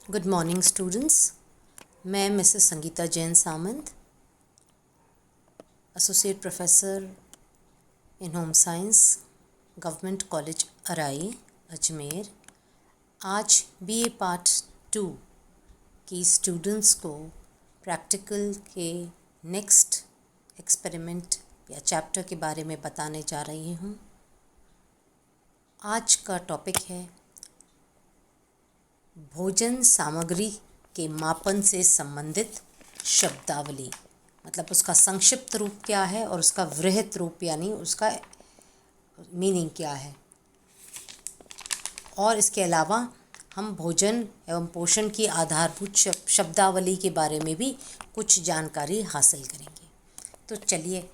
Good morning students. मैं Mrs Sangeeta Jain Samant, associate professor in home science, government college Arai, Ajmer. आज BA part 2 की students को practical के नेक्स्ट एक्सपेरिमेंट या चैप्टर के बारे में बताने जा रही हूँ। आज का टॉपिक है भोजन सामग्री के मापन से संबंधित शब्दावली। मतलब उसका संक्षिप्त रूप क्या है और उसका वृहत रूप यानी उसका मीनिंग क्या है। और इसके अलावा हम भोजन एवं पोषण की आधारभूत शब्दावली के बारे में भी कुछ जानकारी हासिल करेंगे। तो चलिए,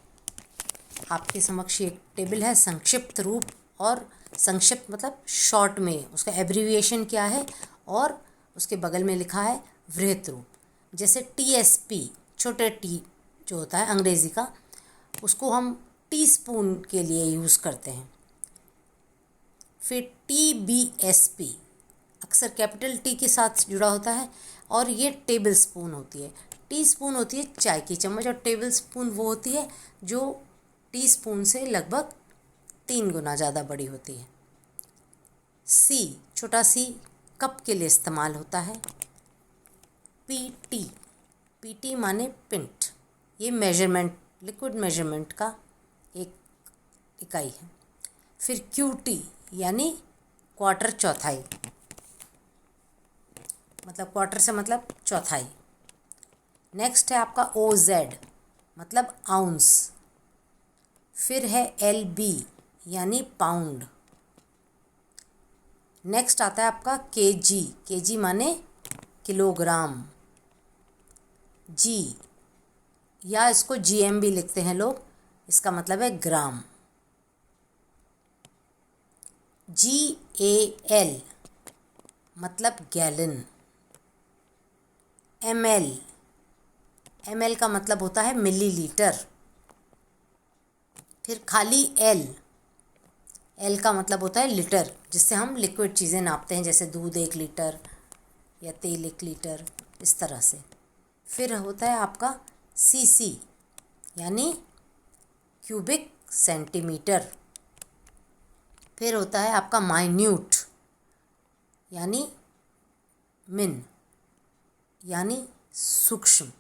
आपके समक्ष एक टेबल है, संक्षिप्त रूप और संक्षिप्त मतलब शॉर्ट में उसका एब्रीविएशन क्या है और उसके बगल में लिखा है वृहत रूप। जैसे टीएसपी, छोटे टी जो होता है अंग्रेज़ी का, उसको हम टीस्पून के लिए यूज़ करते हैं। फिर टीबीएसपी अक्सर कैपिटल टी के साथ जुड़ा होता है और ये टेबल स्पून होती है। टीस्पून होती है चाय की चम्मच और टेबल स्पून वो होती है जो टीस्पून से लगभग 3 गुना ज़्यादा बड़ी होती है। सी, छोटा सी कप के लिए इस्तेमाल होता है। पीटी, पीटी माने पिंट, ये मेजरमेंट, लिक्विड मेजरमेंट का एक इकाई है। फिर क्यूटी यानी क्वार्टर, चौथाई, मतलब क्वार्टर से मतलब चौथाई। नेक्स्ट है आपका ओजेड मतलब आउंस। फिर है एलबी यानी पाउंड। नेक्स्ट आता है आपका केजी, केजी माने किलोग्राम। जी या इसको जीएम भी लिखते हैं लोग, इसका मतलब है ग्राम। GAL मतलब गैलन। ML, ML का मतलब होता है मिलीलीटर। फिर खाली L का मतलब होता है लीटर, जिससे हम लिक्विड चीज़ें नापते हैं, जैसे दूध 1 लीटर या तेल 1 लीटर, इस तरह से। फिर होता है आपका CC यानी क्यूबिक सेंटीमीटर। फिर होता है आपका माइन्यूट यानी मिन यानी सूक्ष्म,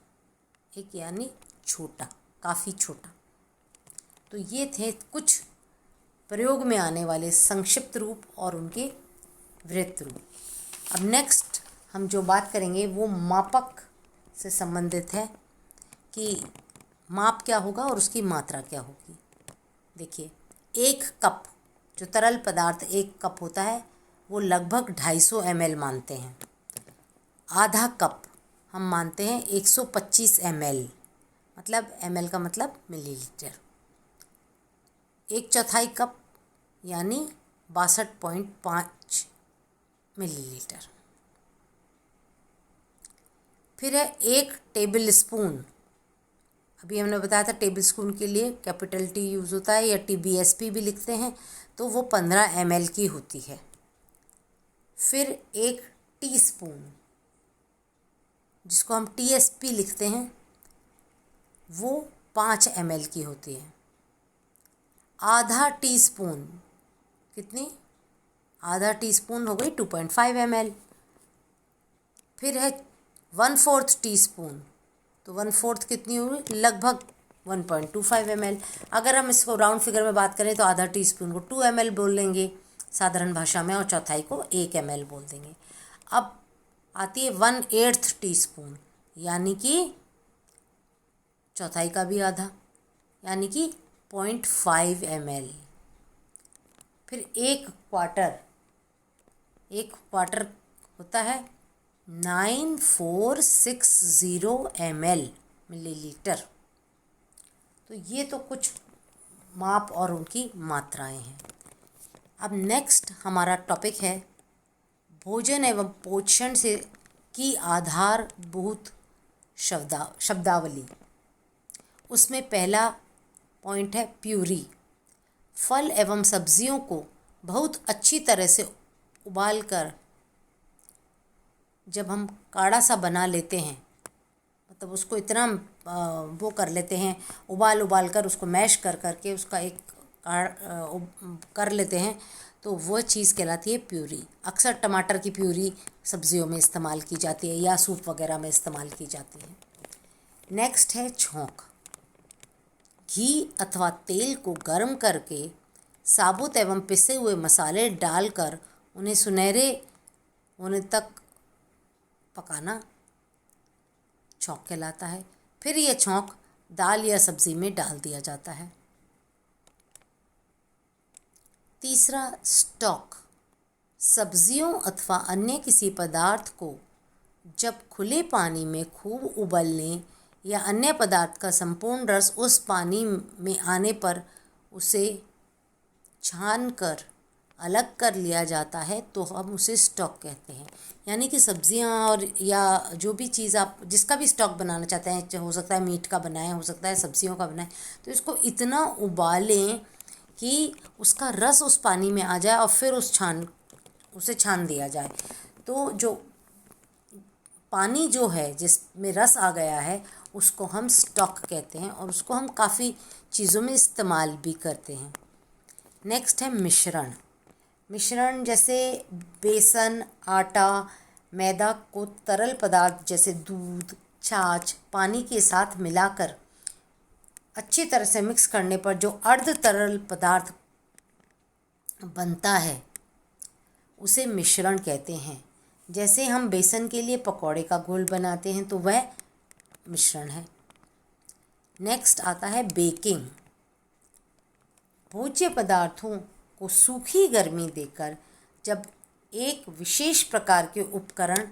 एक यानी छोटा, काफ़ी छोटा। तो ये थे कुछ प्रयोग में आने वाले संक्षिप्त रूप और उनके वृहत रूप। अब नेक्स्ट हम जो बात करेंगे वो मापक से संबंधित है कि माप क्या होगा और उसकी मात्रा क्या होगी। देखिए, 1 कप जो तरल पदार्थ 1 कप होता है वो लगभग 250 ml मानते हैं। आधा कप हम मानते हैं 125 ml, मतलब ml का मतलब मिलीलीटर। 1/4 कप यानी 62.5 मिलीलीटर। फिर है 1 टेबल स्पून। अभी हमने बताया था टेबल स्पून के लिए कैपिटल टी यूज़ होता है या TBSP भी लिखते हैं, तो वो 15 ml की होती है। फिर 1 टीस्पून जिसको हम TSP लिखते हैं वो 5 ml की होती है। आधा टीस्पून कितनी? आधा टीस्पून हो गई 2.5 ml। फिर है 1/4 टीस्पून, तो 1/4 कितनी होगी? लगभग 1.25 ml। अगर हम इसको राउंड फिगर में बात करें तो आधा टीस्पून को 2 ml बोल लेंगे साधारण भाषा में और चौथाई को 1 ml बोल देंगे। अब आती है 1/8 टीस्पून यानी कि चौथाई का भी आधा यानी कि 0.5 ml। फिर 1 क्वार्टर होता है 9460 ml, मिलीलीटर। तो ये तो कुछ माप और उनकी मात्राएं हैं। अब नेक्स्ट हमारा टॉपिक है भोजन एवं पोषण से की आधारभूत शब्दावली। उसमें पहला पॉइंट है प्यूरी। फल एवं सब्जियों को बहुत अच्छी तरह से उबालकर जब हम काढ़ा सा बना लेते हैं, मतलब उसको इतना वो कर लेते हैं, उबाल कर उसको मैश कर करके उसका एक कर लेते हैं, तो वह चीज़ कहलाती है प्यूरी। अक्सर टमाटर की प्यूरी सब्जियों में इस्तेमाल की जाती है या सूप वगैरह में इस्तेमाल की जाती है। नेक्स्ट है छौंक। घी अथवा तेल को गर्म करके साबुत एवं पिसे हुए मसाले डालकर उन्हें सुनहरे होने तक पकाना छौंक कहलाता है। फिर यह छौंक दाल या सब्जी में डाल दिया जाता है। तीसरा, स्टॉक। सब्जियों अथवा अन्य किसी पदार्थ को जब खुले पानी में खूब उबलने या अन्य पदार्थ का संपूर्ण रस उस पानी में आने पर उसे छान कर अलग कर लिया जाता है, तो हम उसे स्टॉक कहते हैं। यानी कि सब्जियां और या जो भी चीज़ आप जिसका भी स्टॉक बनाना चाहते हैं, हो सकता है मीट का बनाएं, हो सकता है सब्जियों का बनाएं, तो इसको इतना उबालें कि उसका रस उस पानी में आ जाए और फिर उसे छान दिया जाए। तो जो पानी जो है जिसमें रस आ गया है उसको हम स्टॉक कहते हैं और उसको हम काफ़ी चीज़ों में इस्तेमाल भी करते हैं। नेक्स्ट है मिश्रण। मिश्रण जैसे बेसन, आटा, मैदा को तरल पदार्थ जैसे दूध, छाछ, पानी के साथ मिलाकर अच्छी तरह से मिक्स करने पर जो अर्ध तरल पदार्थ बनता है उसे मिश्रण कहते हैं। जैसे हम बेसन के लिए पकौड़े का घोल बनाते हैं तो वह मिश्रण है। नेक्स्ट आता है बेकिंग। भोज्य पदार्थों को सूखी गर्मी देकर जब एक विशेष प्रकार के उपकरण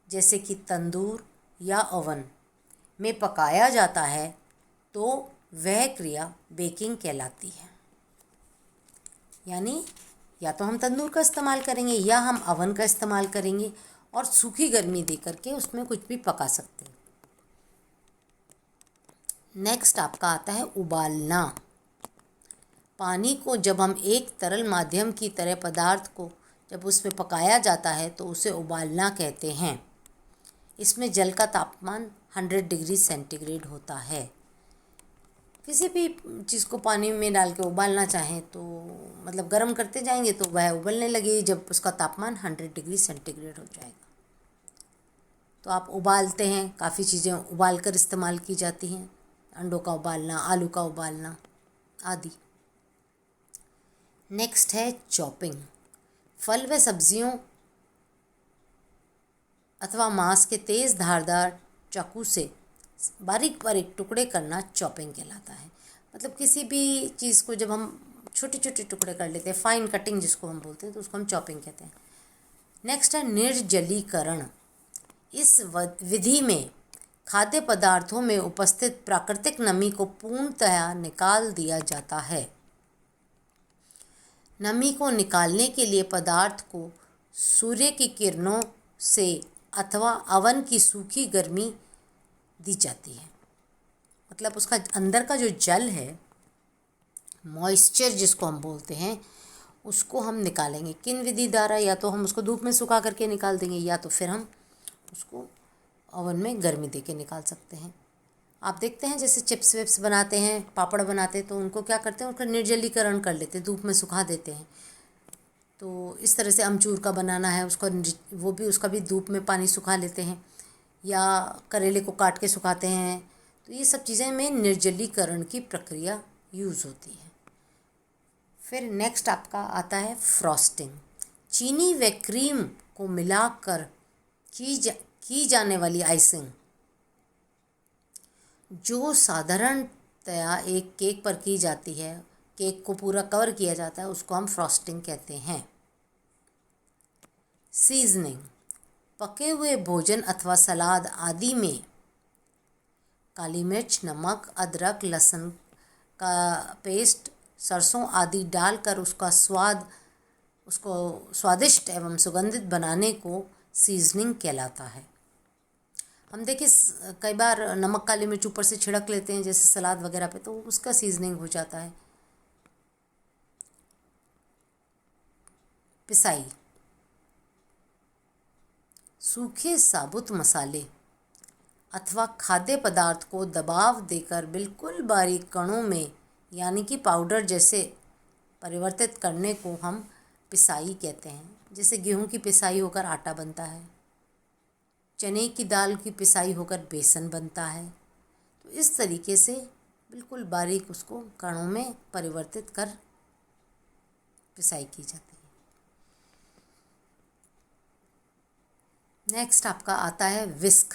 जैसे कि तंदूर या ओवन में पकाया जाता है तो वह क्रिया बेकिंग कहलाती है। यानी या तो हम तंदूर का इस्तेमाल करेंगे या हम ओवन का इस्तेमाल करेंगे और सूखी गर्मी दे करके उसमें कुछ भी पका सकते हैं। नेक्स्ट आपका आता है उबालना। पानी को जब हम एक तरल माध्यम की तरह पदार्थ को जब उसमें पकाया जाता है तो उसे उबालना कहते हैं। इसमें जल का तापमान 100 डिग्री सेंटीग्रेड होता है। किसी भी चीज़ को पानी में डाल के उबालना चाहें तो मतलब गर्म करते जाएंगे तो वह उबलने लगेगी जब उसका तापमान 100 डिग्री सेंटीग्रेड हो जाएगा। तो आप उबालते हैं, काफ़ी चीज़ें उबाल कर इस्तेमाल की जाती हैं, अंडों का उबालना, आलू का उबालना आदि। नेक्स्ट है चॉपिंग। फल व सब्जियों अथवा मांस के तेज़ धारदार चाकू से बारीक बारीक टुकड़े करना चॉपिंग कहलाता है। मतलब किसी भी चीज़ को जब हम छोटे छोटे टुकड़े कर लेते हैं, फाइन कटिंग जिसको हम बोलते हैं, तो उसको हम चॉपिंग कहते हैं। नेक्स्ट है निर्जलीकरण। इस विधि में खाद्य पदार्थों में उपस्थित प्राकृतिक नमी को पूर्णतया निकाल दिया जाता है। नमी को निकालने के लिए पदार्थ को सूर्य की किरणों से अथवा अवन की सूखी गर्मी दी जाती है। मतलब उसका अंदर का जो जल है, मॉइस्चर जिसको हम बोलते हैं, उसको हम निकालेंगे किन विधि द्वारा? या तो हम उसको धूप में सुखा करके निकाल देंगे या तो फिर हम उसको ओवन में गर्मी दे के निकाल सकते हैं। आप देखते हैं जैसे चिप्स विप्स बनाते हैं, पापड़ बनाते हैं, तो उनको क्या करते हैं, उनका निर्जलीकरण कर लेते हैं, धूप में सुखा देते हैं। तो इस तरह से अमचूर का बनाना है, उसका वो भी उसका भी धूप में पानी सुखा लेते हैं, या करेले को काट के सुखाते हैं। तो ये सब चीज़ें में निर्जलीकरण की प्रक्रिया यूज़ होती है। फिर नेक्स्ट आपका आता है फ्रॉस्टिंग। चीनी व क्रीम को मिलाकर की जाने वाली आइसिंग, जो साधारणतया एक केक पर की जाती है, केक को पूरा कवर किया जाता है, उसको हम फ्रॉस्टिंग कहते हैं। सीजनिंग। पके हुए भोजन अथवा सलाद आदि में काली मिर्च, नमक, अदरक, लहसुन का पेस्ट, सरसों आदि डालकर उसको स्वादिष्ट एवं सुगंधित बनाने को सीजनिंग कहलाता है। हम देखिए कई बार नमक, काली मिर्च ऊपर से छिड़क लेते हैं जैसे सलाद वगैरह पे, तो उसका सीजनिंग हो जाता है। पिसाई। सूखे साबुत मसाले अथवा खाद्य पदार्थ को दबाव देकर बिल्कुल बारीक कणों में यानी कि पाउडर जैसे परिवर्तित करने को हम पिसाई कहते हैं। जैसे गेहूं की पिसाई होकर आटा बनता है, चने की दाल की पिसाई होकर बेसन बनता है। तो इस तरीके से बिल्कुल बारीक उसको कणों में परिवर्तित कर पिसाई की जाती है। नेक्स्ट आपका आता है विस्क।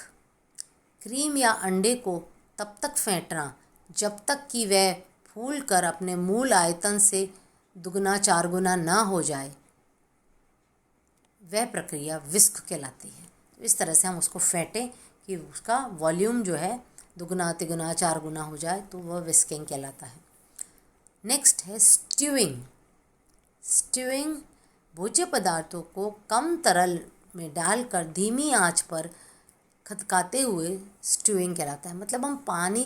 क्रीम या अंडे को तब तक फेंटना जब तक कि वह फूल कर अपने मूल आयतन से दुगना चार गुना ना हो जाए, वह प्रक्रिया विस्क कहलाती है। तो इस तरह से हम उसको फेंटें कि उसका वॉल्यूम जो है दुगना तिगुना चार गुना हो जाए, तो वह विस्किंग कहलाता है। नेक्स्ट है स्ट्यूइंग। स्ट्यूइंग भोज्य पदार्थों को कम तरल में डालकर धीमी आंच पर खदकाते हुए स्ट्यूइंग कहलाता है। मतलब हम पानी,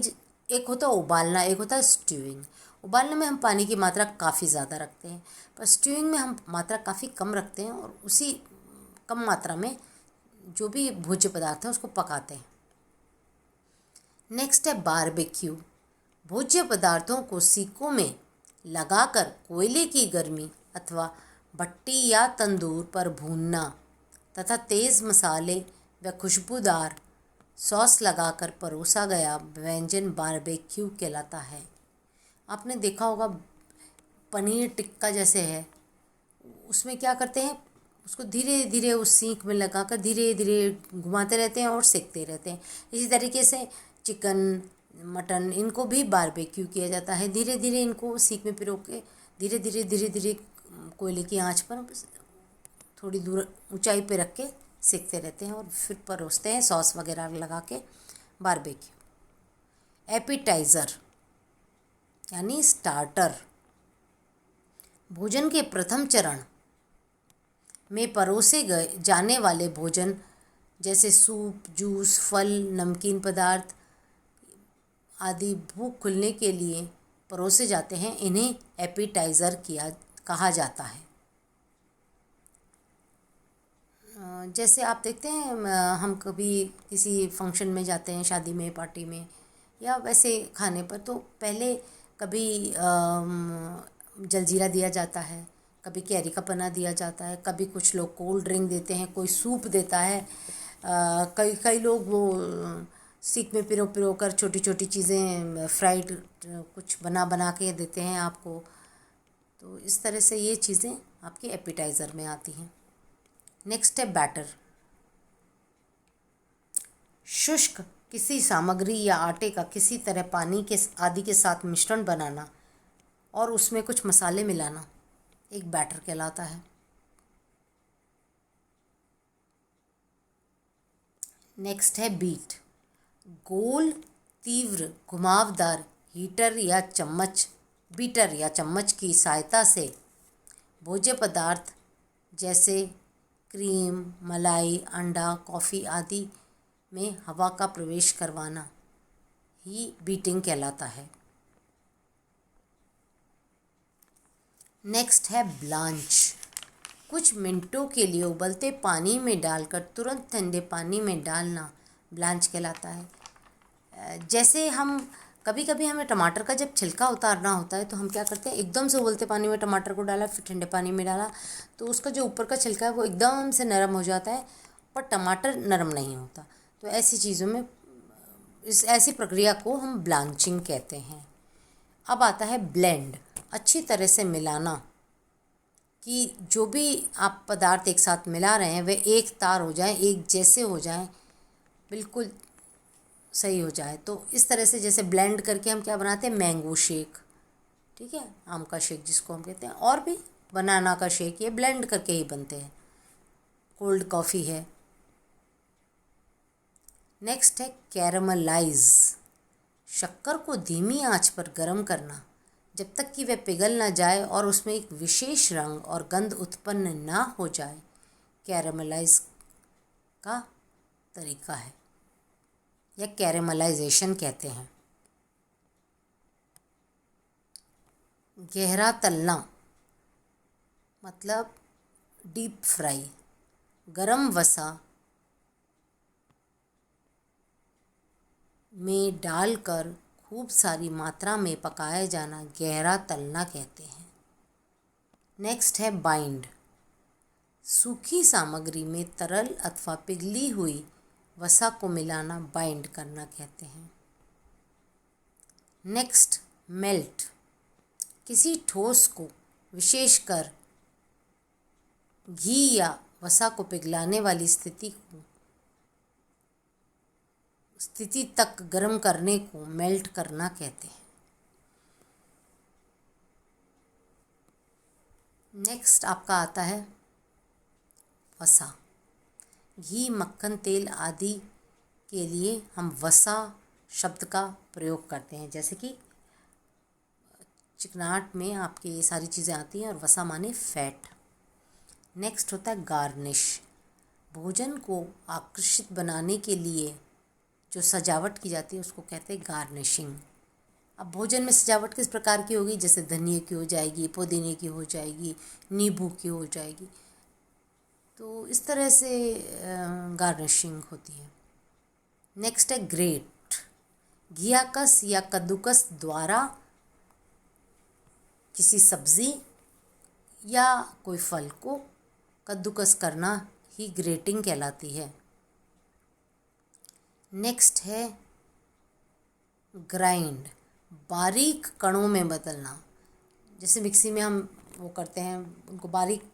एक होता है उबालना, एक होता है स्ट्यूइंग। उबालने में हम पानी की मात्रा काफ़ी ज़्यादा रखते हैं, पर स्ट्यूइंग में हम मात्रा काफ़ी कम रखते हैं और उसी कम मात्रा में जो भी भोज्य पदार्थ है उसको पकाते हैं। नेक्स्ट है बारबेक्यू। भोज्य पदार्थों को सीकों में लगाकर कोयले की गर्मी अथवा भट्टी या तंदूर पर भूनना तथा तेज़ मसाले व खुशबूदार सॉस लगाकर परोसा गया व्यंजन बारबेक्यू कहलाता है। आपने देखा होगा पनीर टिक्का जैसे है, उसमें क्या करते हैं, उसको धीरे धीरे उस सीख में लगाकर धीरे धीरे घुमाते रहते हैं और सेकते रहते हैं। इसी तरीके से चिकन, मटन, इनको भी बारबेक्यू किया जाता है। धीरे धीरे इनको सीख में पिरो के धीरे धीरे कोयले की आंच पर थोड़ी दूर ऊंचाई पे रख के सेकते रहते हैं और फिर परोसते हैं सॉस वगैरह लगा के बारबेक्यू। एपिटाइज़र यानी स्टार्टर। भोजन के प्रथम चरण में परोसे गए जाने वाले भोजन जैसे सूप, जूस, फल, नमकीन पदार्थ आदि भूख खुलने के लिए परोसे जाते हैं। इन्हें एपिटाइज़र कहा जाता है। जैसे आप देखते हैं, हम कभी किसी फंक्शन में जाते हैं, शादी में, पार्टी में या वैसे खाने पर, तो पहले कभी जलजीरा दिया जाता है, कभी कैरी का पन्ना दिया जाता है, कभी कुछ लोग कोल्ड ड्रिंक देते हैं, कोई सूप देता है, कई लोग वो सीख में पिरो कर छोटी छोटी चीज़ें फ्राइड कुछ बना के देते हैं आपको। तो इस तरह से ये चीज़ें आपकी एपिटाइज़र में आती हैं। नेक्स्ट है बैटर। शुष्क किसी सामग्री या आटे का किसी तरह पानी के आदि के साथ मिश्रण बनाना और उसमें कुछ मसाले मिलाना एक बैटर कहलाता है। नेक्स्ट है बीट। गोल, तीव्र, घुमावदार बीटर या चम्मच की सहायता से भोज्य पदार्थ जैसे क्रीम, मलाई, अंडा, कॉफ़ी आदि में हवा का प्रवेश करवाना ही बीटिंग कहलाता है। नेक्स्ट है ब्लांच। कुछ मिनटों के लिए उबलते पानी में डालकर तुरंत ठंडे पानी में डालना ब्लांच कहलाता है। जैसे हम कभी कभी हमें टमाटर का जब छिलका उतारना होता है तो हम क्या करते हैं, एकदम से उबलते पानी में टमाटर को डाला, फिर ठंडे पानी में डाला, तो उसका जो ऊपर का छिलका है वो एकदम से नरम हो जाता है, पर टमाटर नरम नहीं होता। तो ऐसी चीज़ों में ऐसी प्रक्रिया को हम ब्लांचिंग कहते हैं। अब आता है ब्लेंड। अच्छी तरह से मिलाना कि जो भी आप पदार्थ एक साथ मिला रहे हैं वे एक तार हो जाए, एक जैसे हो जाएं, बिल्कुल सही हो जाए। तो इस तरह से जैसे ब्लेंड करके हम क्या बनाते हैं, मैंगो शेक, ठीक है, आम का शेक जिसको हम कहते हैं, और भी बनाना का शेक, ये ब्लेंड करके ही बनते हैं। कोल्ड कॉफ़ी है। नेक्स्ट है कैरमलाइज। शक्कर को धीमी आंच पर गर्म करना जब तक कि वह पिघल ना जाए और उसमें एक विशेष रंग और गंध उत्पन्न ना हो जाए, कैरमलाइज का तरीका है या कैरमलाइजेशन कहते हैं। गहरा तलना मतलब डीप फ्राई। गरम वसा में डालकर खूब सारी मात्रा में पकाया जाना गहरा तलना कहते हैं। नेक्स्ट है बाइंड। सूखी सामग्री में तरल अथवा पिघली हुई वसा को मिलाना बाइंड करना कहते हैं। Next melt. किसी ठोस को विशेषकर घी या वसा को पिघलाने वाली स्थिति तक गर्म करने को मेल्ट करना कहते हैं। नेक्स्ट आपका आता है वसा। घी, मक्खन, तेल आदि के लिए हम वसा शब्द का प्रयोग करते हैं। जैसे कि चिकनाहट में आपके ये सारी चीज़ें आती हैं और वसा माने फैट। नेक्स्ट होता है गार्निश। भोजन को आकर्षित बनाने के लिए जो सजावट की जाती है उसको कहते हैं गार्निशिंग। अब भोजन में सजावट किस प्रकार की होगी? जैसे धनिया की हो जाएगी, पुदीने की हो जाएगी, नींबू की हो जाएगी। तो इस तरह से गार्निशिंग होती है। नेक्स्ट है ग्रेट। घियाकस या कद्दूकस द्वारा किसी सब्ज़ी या कोई फल को कद्दूकस करना ही ग्रेटिंग कहलाती है। नेक्स्ट है ग्राइंड। बारीक कणों में बदलना। जैसे मिक्सी में हम वो करते हैं, उनको बारीक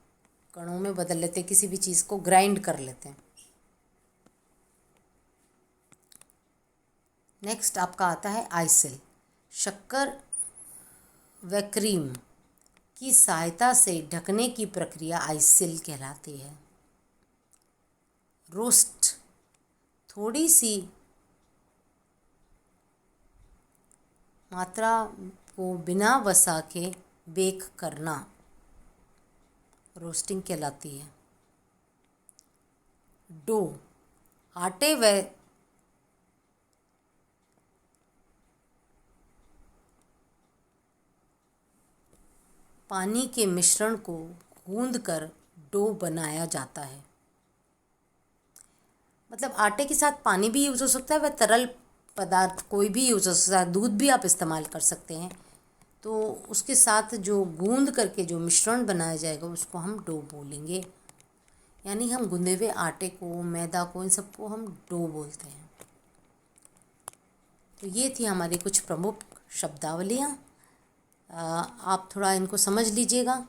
कणों में बदल लेते हैं, किसी भी चीज़ को ग्राइंड कर लेते हैं। नेक्स्ट आपका आता है आइसिल। शक्कर व क्रीम की सहायता से ढकने की प्रक्रिया आइसिल कहलाती है। रोस्ट। थोड़ी सी मात्रा को बिना वसा के बेक करना रोस्टिंग कहलाती है। डो। आटे व पानी के मिश्रण को गूंदकर डो बनाया जाता है। मतलब आटे के साथ पानी भी यूज़ हो सकता है, वह तरल पदार्थ कोई भी यूज़ हो सकता है, दूध भी आप इस्तेमाल कर सकते हैं। तो उसके साथ जो गूंद करके जो मिश्रण बनाया जाएगा उसको हम डो बोलेंगे। यानी हम गूंदे हुए आटे को, मैदा को, इन सबको हम डो बोलते हैं। तो ये थी हमारी कुछ प्रमुख शब्दावलियाँ। आप थोड़ा इनको समझ लीजिएगा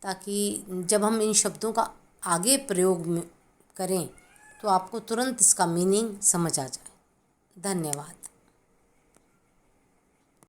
ताकि जब हम इन शब्दों का आगे प्रयोग करें तो आपको तुरंत इसका मीनिंग समझ आ जाए। धन्यवाद।